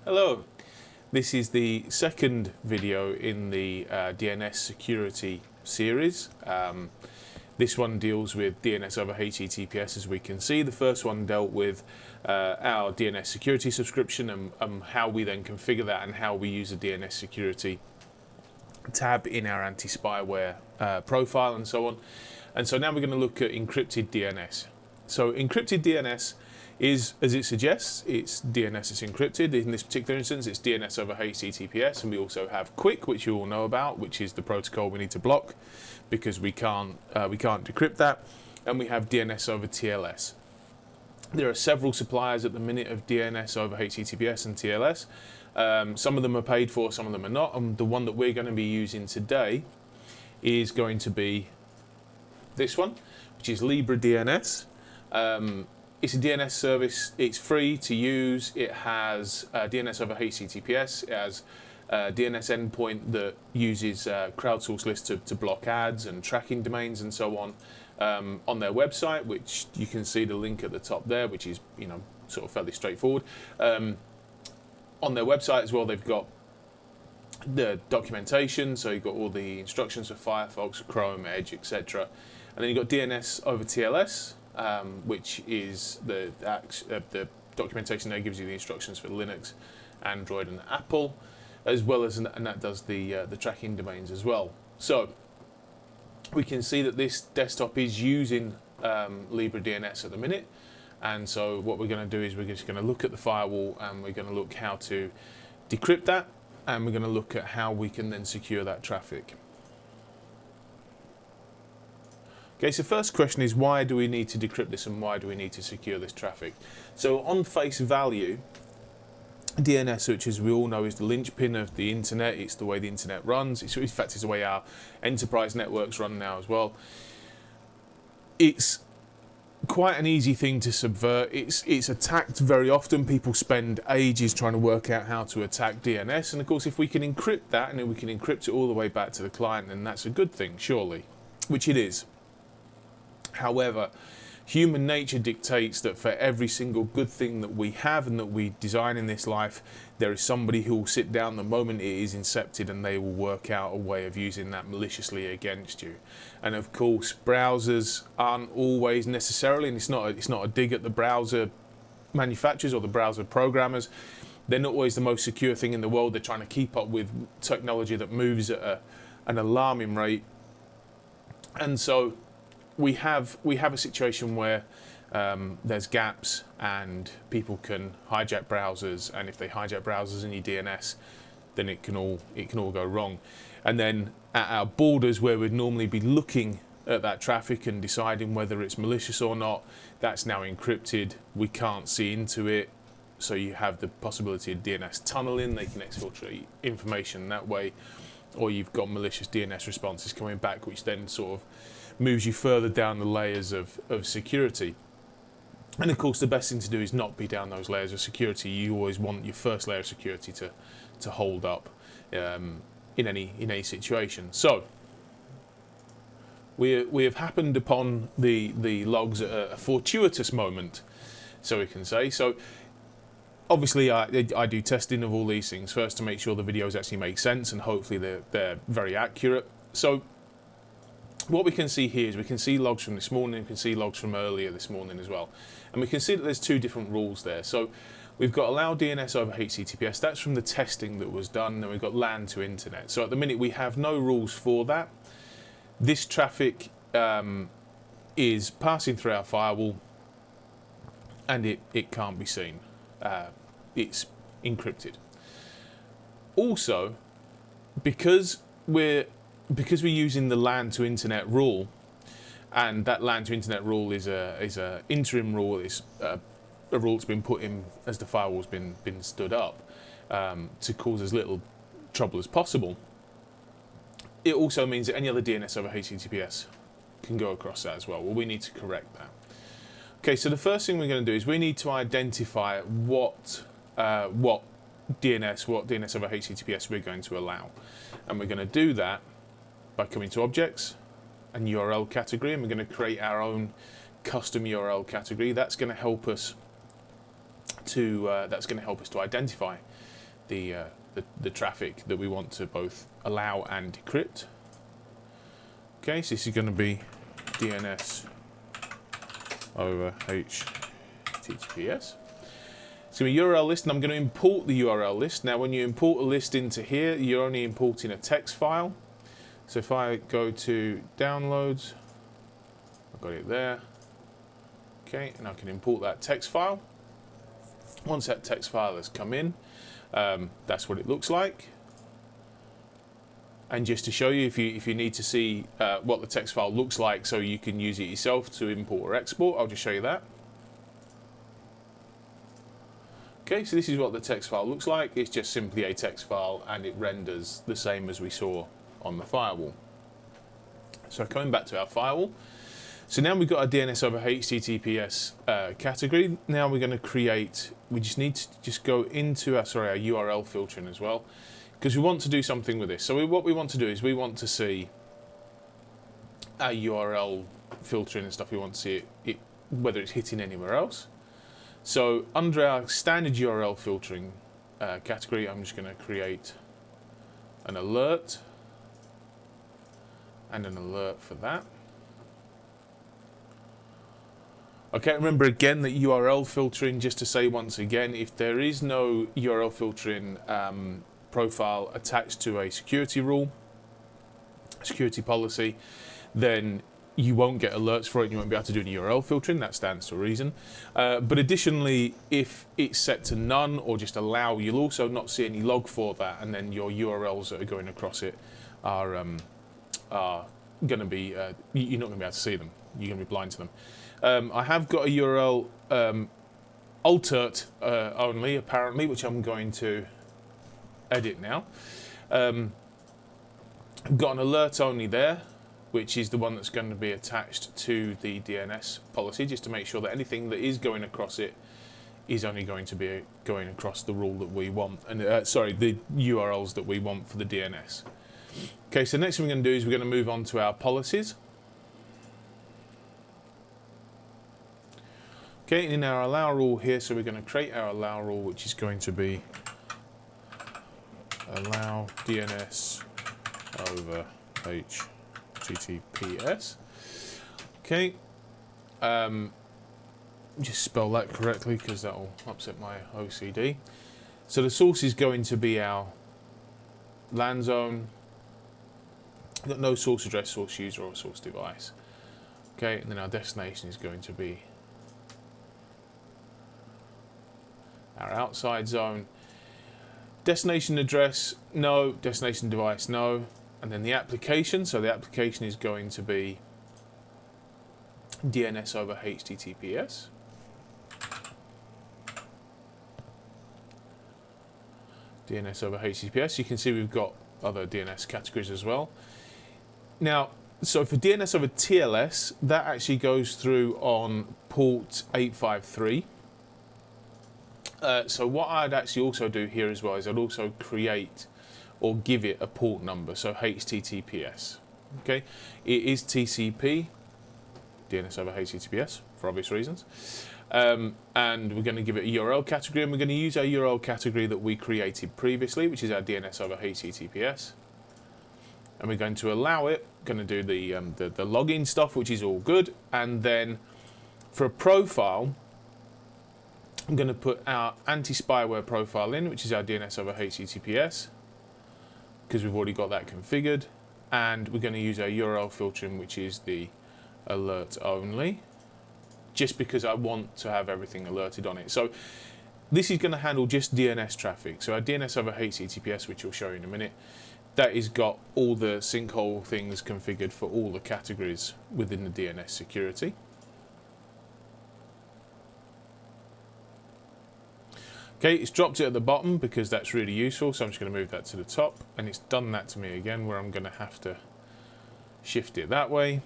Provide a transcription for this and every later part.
Hello, this is the second video in the DNS security series. This one deals with DNS over HTTPS. As we can see, the first one dealt with our DNS security subscription and how we then configure that and how we use the DNS security tab in our anti-spyware profile and so on. And so now we're going to look at encrypted DNS. So encrypted DNS is, as it suggests, it's DNS that's encrypted. In this particular instance, it's DNS over HTTPS, and we also have QUIC, which you all know about, which is the protocol we need to block because we can't decrypt that, and we have DNS over TLS. There are several suppliers at the minute of DNS over HTTPS and TLS. Some of them are paid for, some of them are not, and the one that we're going to be using today is going to be this one, which is LibreDNS. It's a DNS service. It's free to use. It has DNS over HTTPS. It has a DNS endpoint that uses crowdsourced lists to block ads and tracking domains and so on their website, which you can see the link at the top there, which is sort of fairly straightforward. On their website as well, they've got the documentation, so you've got all the instructions for Firefox, Chrome, Edge, etc. And then you've got DNS over TLS. Which is the documentation there gives you the instructions for Linux, Android, and Apple, as well as, and that does the tracking domains as well. So we can see that this desktop is using LibreDNS at the minute, and so what we're going to do is we're just going to look at the firewall and we're going to look how to decrypt that, and we're going to look at how we can then secure that traffic. Okay, so first question is, why do we need to decrypt this and why do we need to secure this traffic? So on face value, DNS, which as we all know is the linchpin of the internet, it's the way the internet runs, in fact it's the way our enterprise networks run now as well. It's quite an easy thing to subvert. It's attacked very often. People spend ages trying to work out how to attack DNS, and of course if we can encrypt that and then we can encrypt it all the way back to the client, then that's a good thing, surely, which it is. However, human nature dictates that for every single good thing that we have and that we design in this life, there is somebody who will sit down the moment it is incepted and they will work out a way of using that maliciously against you. And of course, browsers aren't always necessarily, and it's not a dig at the browser manufacturers or the browser programmers, they're not always the most secure thing in the world. They're trying to keep up with technology that moves at an alarming rate. And so we have a situation where there's gaps and people can hijack browsers, and if they hijack browsers in your DNS, then it can all go wrong. And then at our borders, where we'd normally be looking at that traffic and deciding whether it's malicious or not, that's now encrypted. We can't see into it, so you have the possibility of DNS tunneling. They can exfiltrate information that way, or you've got malicious DNS responses coming back, which then sort of moves you further down the layers of security. And of course the best thing to do is not be down those layers of security. You always want your first layer of security to hold up in any situation. So we have happened upon the logs at a fortuitous moment, so we can say. So obviously I do testing of all these things first to make sure the videos actually make sense, and hopefully they're very accurate. So what we can see here is we can see logs from this morning, we can see logs from earlier this morning as well. And we can see that there's two different rules there. So we've got allow DNS over HTTPS, that's from the testing that was done, and we've got LAN to internet. So at the minute we have no rules for that. This traffic is passing through our firewall and it can't be seen. It's encrypted. Also, because we're using the LAN to internet rule, and that LAN to internet rule is a interim rule. It's a rule that's been put in as the firewall's been stood up to cause as little trouble as possible. It also means that any other DNS over HTTPS can go across that as well. Well, we need to correct that. Okay, so the first thing we're going to do is we need to identify what DNS over HTTPS we're going to allow, and we're going to do that by coming to objects and URL category, and we're going to create our own custom URL category. That's going to help us to identify the traffic that we want to both allow and decrypt. Okay, so this is going to be DNS over HTTPS. It's going to be URL list, and I'm going to import the URL list. Now, when you import a list into here, you're only importing a text file. So if I go to downloads, I've got it there. Okay, and I can import that text file. Once that text file has come in, that's what it looks like. And just to show you, if you need to see what the text file looks like so you can use it yourself to import or export, I'll just show you that. Okay, so this is what the text file looks like. It's just simply a text file, and it renders the same as we saw on the firewall. So coming back to our firewall, so now we've got our DNS over HTTPS category. Now we're going to create, we just need to just go into our URL filtering as well, because we want to do something with this. So what we want to do is we want to see our URL filtering and stuff. We want to see it whether it's hitting anywhere else. So under our standard URL filtering category, I'm just going to create an alert and an alert for that. Okay, remember again that URL filtering, just to say once again, if there is no URL filtering profile attached to a security rule, security policy, then you won't get alerts for it, and you won't be able to do any URL filtering. That stands to reason. But additionally, if it's set to none or just allow, you'll also not see any log for that, and then your URLs that are going across it are going to be, you're not going to be able to see them. You're going to be blind to them. I have got a URL altered only, apparently, which I'm going to edit now. I've got an alert only there, which is the one that's going to be attached to the DNS policy, just to make sure that anything that is going across it is only going to be going across the rule that we want, and the URLs that we want for the DNS. Okay, so next thing we're going to do is we're going to move on to our policies. Okay, in our allow rule here, so we're going to create our allow rule, which is going to be allow DNS over HTTPS. Okay, just spell that correctly because that will upset my OCD. So the source is going to be our LAN zone. We've got no source address, source user, or source device. Okay, and then our destination is going to be our outside zone. Destination address, no. Destination device, no. And then the application, so the application is going to be DNS over HTTPS. DNS over HTTPS. You can see we've got other DNS categories as well. Now, so for DNS over TLS, that actually goes through on port 853. So what I'd actually also do here as well is I'd also create or give it a port number, so HTTPS. Okay, it is TCP, DNS over HTTPS, for obvious reasons. And we're going to give it a URL category, and we're going to use our URL category that we created previously, which is our DNS over HTTPS. And we're going to allow it, going to do the login stuff, which is all good. And then for a profile, I'm going to put our anti-spyware profile in, which is our DNS over HTTPS, because we've already got that configured. And we're going to use our URL filtering, which is the alert only, just because I want to have everything alerted on it. So this is going to handle just DNS traffic. So our DNS over HTTPS, which I'll show you in a minute, that has got all the sinkhole things configured for all the categories within the DNS security. Okay, it's dropped it at the bottom because that's really useful, so I'm just going to move that to the top, and it's done that to me again, where I'm going to have to shift it that way,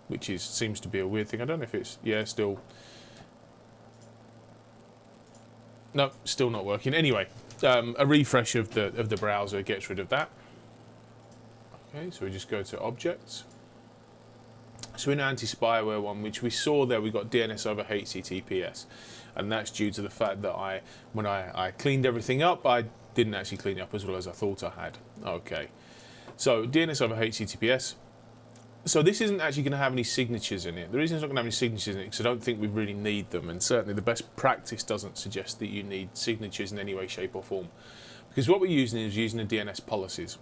which seems to be a weird thing. I don't know if it's, yeah, still, no, still not working. Anyway, a refresh of the browser gets rid of that. Okay, so we just go to objects. So in our anti-spyware one, which we saw there, we got DNS over HTTPS. and that's due to the fact that when I cleaned everything up, I didn't actually clean it up as well as I thought I had. Okay, so DNS over HTTPS. So this isn't actually going to have any signatures in it. The reason it's not going to have any signatures in it is because I don't think we really need them, and certainly the best practice doesn't suggest that you need signatures in any way, shape or form. Because what we're using is using the DNS policies.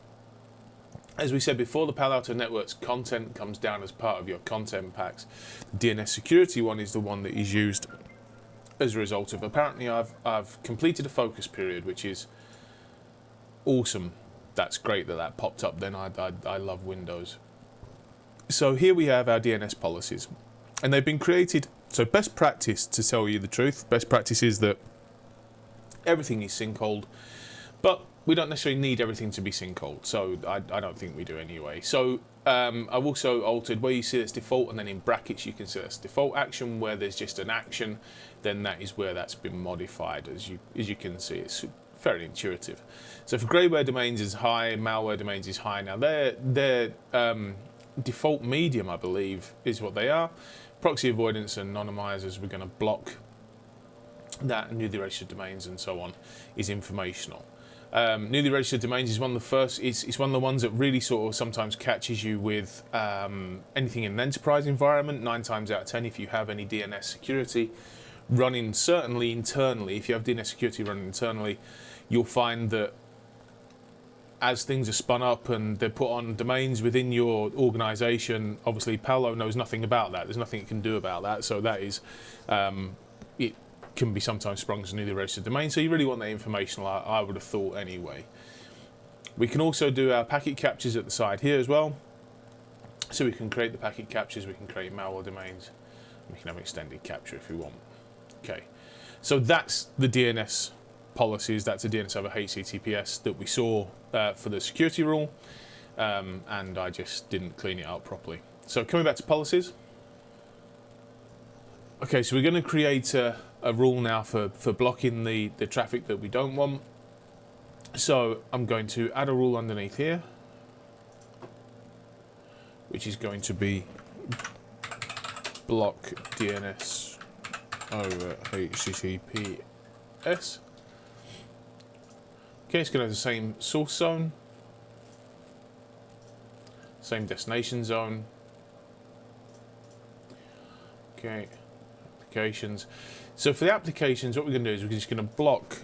As we said before, the Palo Alto Network's content comes down as part of your content packs. The DNS security one is the one that is used as a result of, apparently I've completed a focus period, which is awesome. That's great that that popped up then. I love Windows. So here we have our DNS policies, and they've been created. So best practice, to tell you the truth, best practice is that everything is syncholed, but we don't necessarily need everything to be syncholed. So I don't think we do anyway. So I've also altered where you see it's default, and then in brackets you can see that's default action. Where there's just an action, then that is where that's been modified. As you can see, it's fairly intuitive. So for greyware domains is high, malware domains is high. Now they're default medium, I believe, is what they are. Proxy avoidance and anonymizers, we're going to block that. Newly registered domains and so on is informational. Newly registered domains is one of the first. It's one of the ones that really sort of sometimes catches you with anything in an enterprise environment. 9 times out of 10, if you have any DNS security running, certainly internally, if you have DNS security running internally, you'll find that as things are spun up and they're put on domains within your organization, obviously Palo knows nothing about that. There's nothing it can do about that. So that is, it can be sometimes sprung as a newly registered domain. So you really want that information, I would have thought anyway. We can also do our packet captures at the side here as well. So we can create the packet captures, we can create malware domains, we can have extended capture if we want. Okay, so that's the DNS policies. That's a DNS over HTTPS that we saw for the security rule, and I just didn't clean it up properly. So coming back to policies. Okay, so we're going to create a rule now for blocking the traffic that we don't want. So I'm going to add a rule underneath here, which is going to be block DNS over HTTPS. Okay, it's going to have the same source zone, same destination zone. Okay, applications. So for the applications, what we're going to do is we're just going to block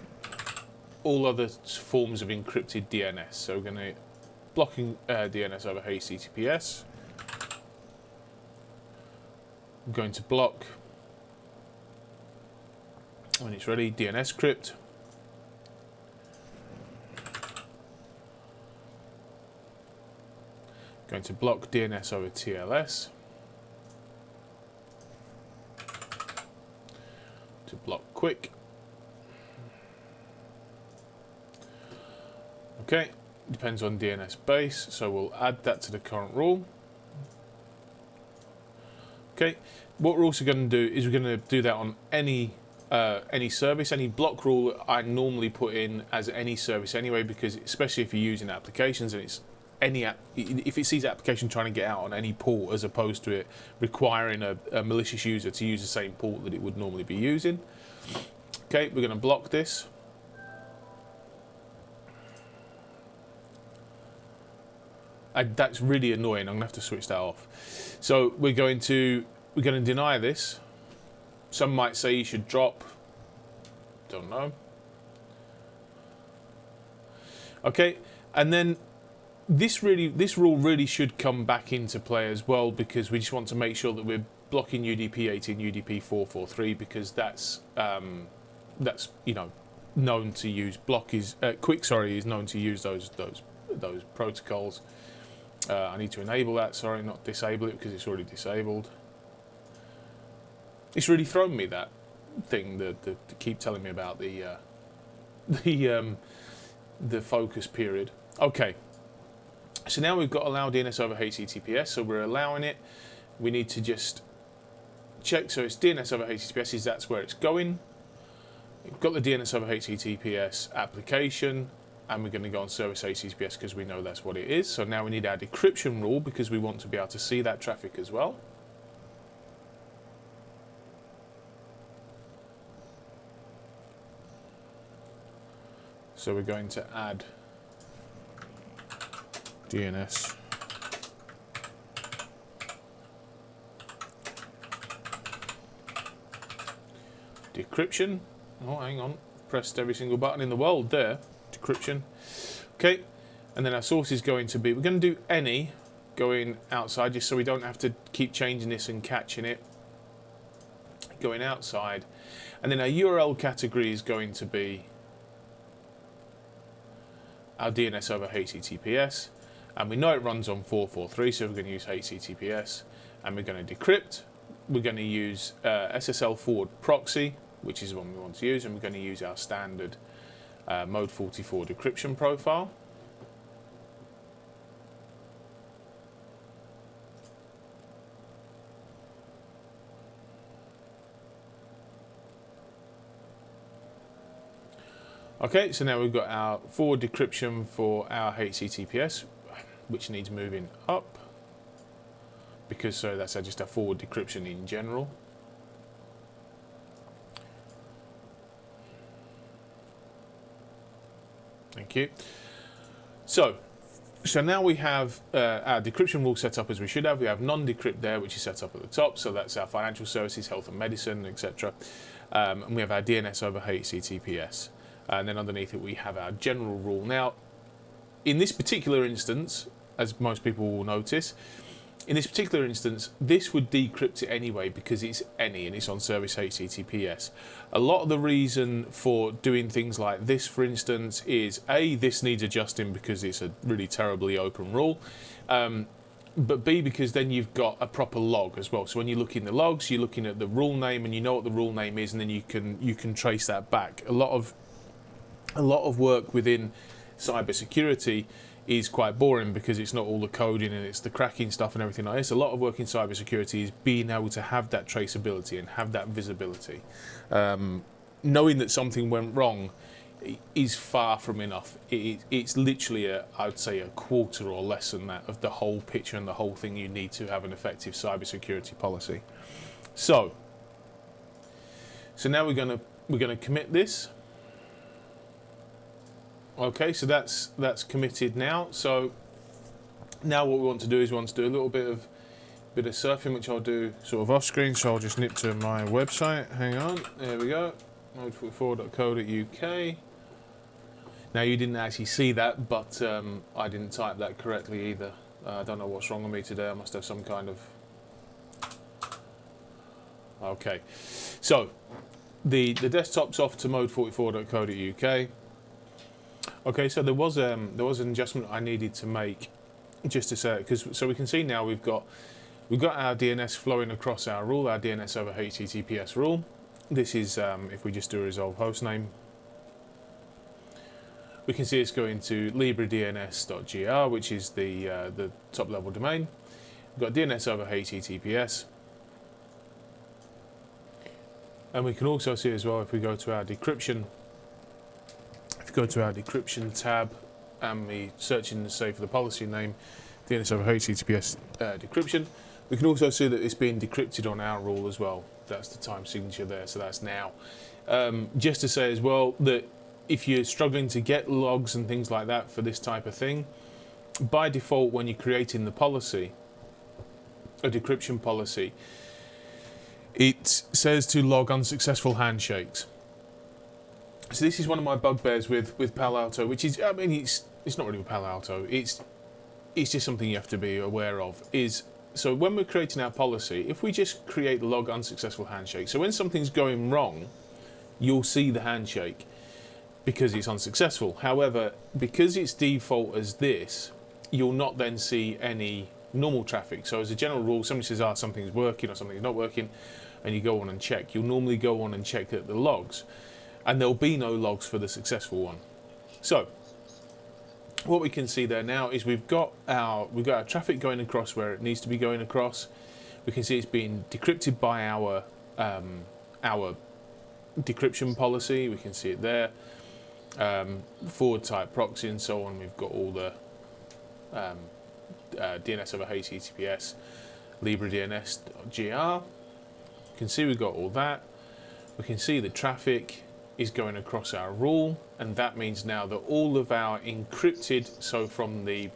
all other forms of encrypted DNS. So we're going to blocking DNS over HTTPS. I'm going to block, when it's ready, DNS crypt. Going to block DNS over TLS. To block quick. Okay, depends on DNS base, so we'll add that to the current rule. Okay, what we're also going to do is we're going to do that on any service. Any block rule I normally put in as any service anyway, because especially if you're using applications and it's if it sees application trying to get out on any port, as opposed to it requiring a malicious user to use the same port that it would normally be using. Okay, we're going to block this. That's really annoying. I'm going to have to switch that off. So we're going to deny this. Some might say you should drop. Don't know. Okay, and then this rule really should come back into play as well, because we just want to make sure that we're blocking UDP 18, UDP 443, because that's known to use quick is known to use those protocols. I need to enable that, sorry, not disable it because it's already disabled. It's really thrown me, that thing that keep telling me about the focus period. Okay. So now we've got allow DNS over HTTPS, so we're allowing it. We need to just check, so it's DNS over HTTPS, that's where it's going. We've got the DNS over HTTPS application, and we're going to go on service HTTPS because we know that's what it is. So now we need our decryption rule because we want to be able to see that traffic as well. So we're going to add DNS decryption. Oh, hang on. Pressed every single button in the world there. Decryption. Okay. And then our source is going to be, we're going to do any going outside, just so we don't have to keep changing this and catching it. Going outside. And then our URL category is going to be our DNS over HTTPS. And we know it runs on 443, so we're going to use HTTPS. And we're going to decrypt. We're going to use SSL forward proxy, which is the one we want to use. And we're going to use our standard mode 44 decryption profile. Okay, so now we've got our forward decryption for our HTTPS, which needs moving up, because so that's just our forward decryption in general. Thank you. So now we have our decryption rule set up as we should have. We have non-decrypt there, which is set up at the top. So that's our financial services, health and medicine, etc. And we have our DNS over HTTPS. And then underneath it, we have our general rule. Now, in this particular instance, as most people will notice, in this particular instance, this would decrypt it anyway because it's any and it's on service HTTPS. A lot of the reason for doing things like this, for instance, is A, this needs adjusting because it's a really terribly open rule. But B, because then you've got a proper log as well. So when you look in the logs, you're looking at the rule name and you know what the rule name is, and then you can trace that back. A lot of work within cybersecurity is quite boring because it's not all the coding and it's the cracking stuff and everything like this. A lot of work in cybersecurity is being able to have that traceability and have that visibility. Knowing that something went wrong is far from enough. It's literally, I'd say, a quarter or less than that of the whole picture and the whole thing you need to have an effective cybersecurity policy. So now we're gonna commit this. Okay, so that's committed now. So now what we want to do is we want to do a little bit of surfing, which I'll do sort of off screen. So I'll just nip to my website. Hang on, there we go, mode44.co.uk. Now you didn't actually see that, but I didn't type that correctly either. I don't know what's wrong with me today. I must have some kind of. Okay, so the desktop's off to mode44.co.uk. Okay, so there was an adjustment I needed to make just to say, so we can see now we've got our DNS flowing across our rule, our DNS over HTTPS rule. This is if we just do a resolve hostname, we can see it's going to libradns.gr, which is the top level domain. We've got DNS over HTTPS, and we can also see as well if we go to our decryption. Go to our decryption tab and we search in, say, for the policy name DNS over HTTPS decryption, we can also see that it's being decrypted on our rule as well. That's the time signature there, so that's now. Just to say as well that if you're struggling to get logs and things like that for this type of thing, by default when you're creating the policy, a decryption policy, it says to log unsuccessful handshakes. So this is one of my bugbears with Palo Alto, which is, I mean, it's not really with Palo Alto. It's just something you have to be aware of. So when we're creating our policy, if we just create log unsuccessful handshake, so when something's going wrong, you'll see the handshake because it's unsuccessful. However, because it's default as this, you'll not then see any normal traffic. So as a general rule, somebody says, something's working or something's not working, and you go on and check. You'll normally go on and check the logs. And there'll be no logs for the successful one. So what we can see there now is we've got our traffic going across where it needs to be going across. We can see it's being decrypted by our decryption policy. We can see it there. Forward type proxy and so on. We've got all the DNS over HTTPS, libradns.gr. You can see we've got all that. We can see the traffic. is going across our rule, and that means now that all of our encrypted, so from the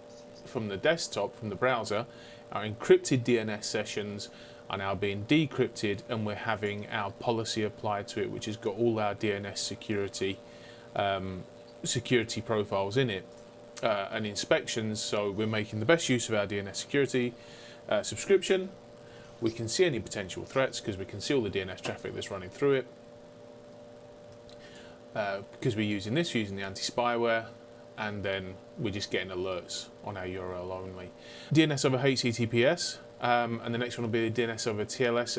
desktop, from the browser, our encrypted DNS sessions are now being decrypted, and we're having our policy applied to it, which has got all our DNS security profiles in it, and inspections. So we're making the best use of our DNS security subscription. We can see any potential threats because we can see all the DNS traffic that's running through it. Because we're using the anti-spyware, and then we're just getting alerts on our URL only. DNS over HTTPS, and the next one will be DNS over TLS.